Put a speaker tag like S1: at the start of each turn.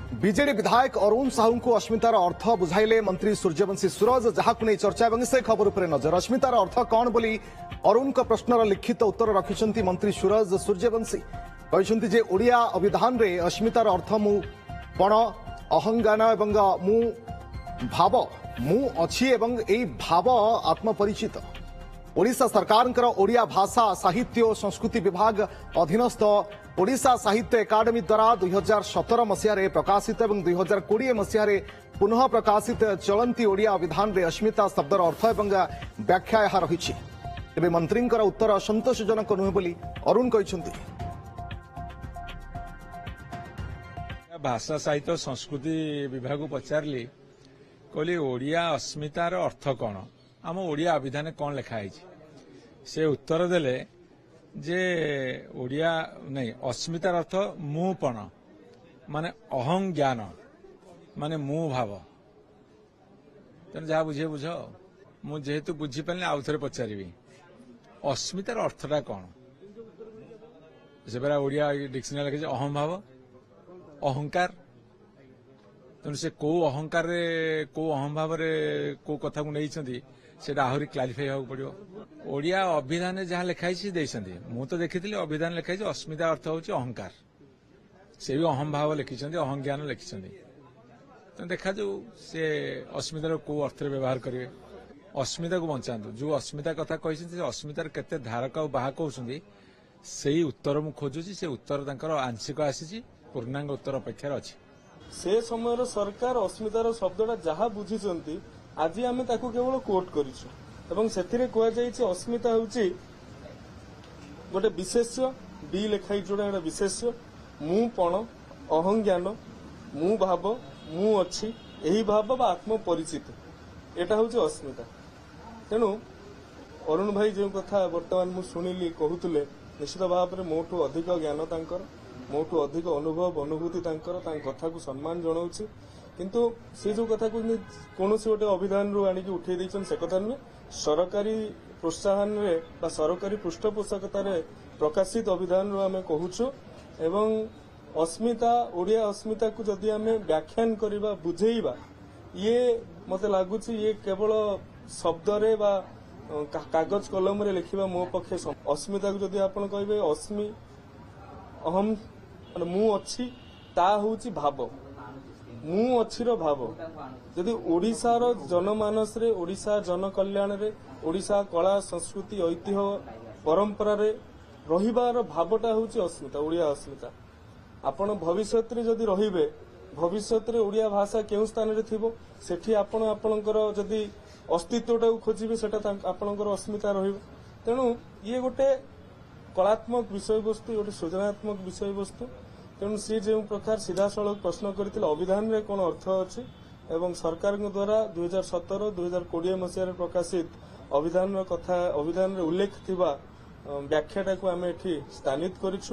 S1: BJD विधायक अरुण साहू को अस्मितार अर्थ बुझाइले मंत्री सूर्यवंशी सूरज जहां नहीं चर्चा और से खबर पर नजर। अस्मितार अर्थ कौन बोली अरुण का प्रश्नर लिखित उत्तर रखिंट मंत्री सूरज सूर्यवंशी कहते जे ओडिया अभिधान रे अस्मितार अर्थ मु पण अहंगान एवं मु भाव मु अच्छी एवं एई भाव आत्मपरिचित। ओडिशा सरकार ओडिया भाषा साहित्य और संस्कृति विभाग अधीनस्थ ओडिशा साहित्य एकाडेमी द्वारा 2017 मसीह प्रकाशित और 2020 मसीह पुनः प्रकाशित चलंती ओडिया अभिधान रे अस्मिता शब्दर अर्थ और व्याख्या यह रही। तेज मंत्री उत्तर संतोषजनक नुहे बोली अरुण कहते।
S2: भाषा साहित्य और संस्कृति विभाग को पचारि कहली ओडिया अस्मितार अर्थ कौन आम ओडिया अभिधान कौन लिखाई से उत्तर देले जे ओडिया नहीं अस्मितार अर्थ मुपण माने अहं ज्ञान माने मु भाव तेना जहाँ बुझे बुझ मुझे बुझीपारे आउ थे पचारि अस्मितार अर्थटा कौन से परा ओडिया डिक्शनरी लिखे अहम भाव अहंकार तेणु से कौ अहंकार कौ अहम भाव कौ कथा को नहीं सेटा आहरी क्लारिफाई होगा पड़ो। ओडिया अभिधान जहाँ लिखाई देते मु तो देखी अभिधान लिखाई अस्मिता अर्थ हूँ अहंकार से भी अहम भाव लिखिं अहं ज्ञान लिखिं तो देखा जाऊ से अस्मितार कौ अर्थ व्यवहार करेंगे अस्मिता को बचातु जो अस्मिता कथा कहते अस्मितार केते धारक और बाहक होती से उत्तर मु खोजुची से उत्तर आंशिक आसी पूर्णांग उत्तर अपेक्षार अच्छी
S3: से समय सरकार अस्मितार शब्दटा जहाँ बुझी आज आम केवल कोट कर अस्मिता हूँ गोटे विशेष्य बी लिखाई जोड़ा विशेष्य मु पण अहं ज्ञान मु भाव मु अच्छी यही भाव बा आत्म परिचित एटा हूँ अस्मिता। तेणु अरुण भाई जो कथा बर्तमान मु शुणिली कहते निश्चित भाव में मोठू अधिक ज्ञान तांकर मोठू अधिक अनुभव अनुभूति कथा को सम्मान जनाऊँ किंतु से जो कथा को कौन गोटे अभिधान रू आनिक उठे देछन से कथा नुहे सरकारी प्रोत्साहन रे सरकारी पृष्ठपोषकता प्रकाशित अभिधान रू आमे कहूछु एवं अस्मिता ओडिया अस्मिता को जदि आमे व्याख्यान करबा बुझेइबा ये मते लागुछि ये केवल शब्द रे बा कागज कलम रे लिखिबा मो पक्षे अस्मिता को जदि आपण कहबे अस्मि अहम मु अच्छी ता होछि भाव मु अच्छीर भाव जदि ओडिशार जनमानस रे ओडिशा जन कल्याण रे ओडिशा कला संस्कृति ऐतिह्य परंपरा रे रहिबार भावटा होछि अस्मिता ओडिया अस्मिता। आपण भविष्यत रे जदि रहिबे भविष्यत रे ओडिया भाषा केउ स्थान रे थिबो सेठी आपण आपणकर जदि अस्तित्वटा खोजिबे सेटा आपणकर अस्मिता रहिबो। तेणु ये गोटे कलात्मक विषय वस्तु गोटे सृजनात्मक विषय वस्तु तेणु सी जो प्रकार सीधा सड़क प्रश्न करते अभिधान रे कौन अर्थ अच्छी एवं सरकार द्वारा 2017-2020 मसीह प्रकाशित अभिधान कथा अभिधान रे उल्लेख थिबा व्याख्याटा को आम एठी स्थानित करिछु।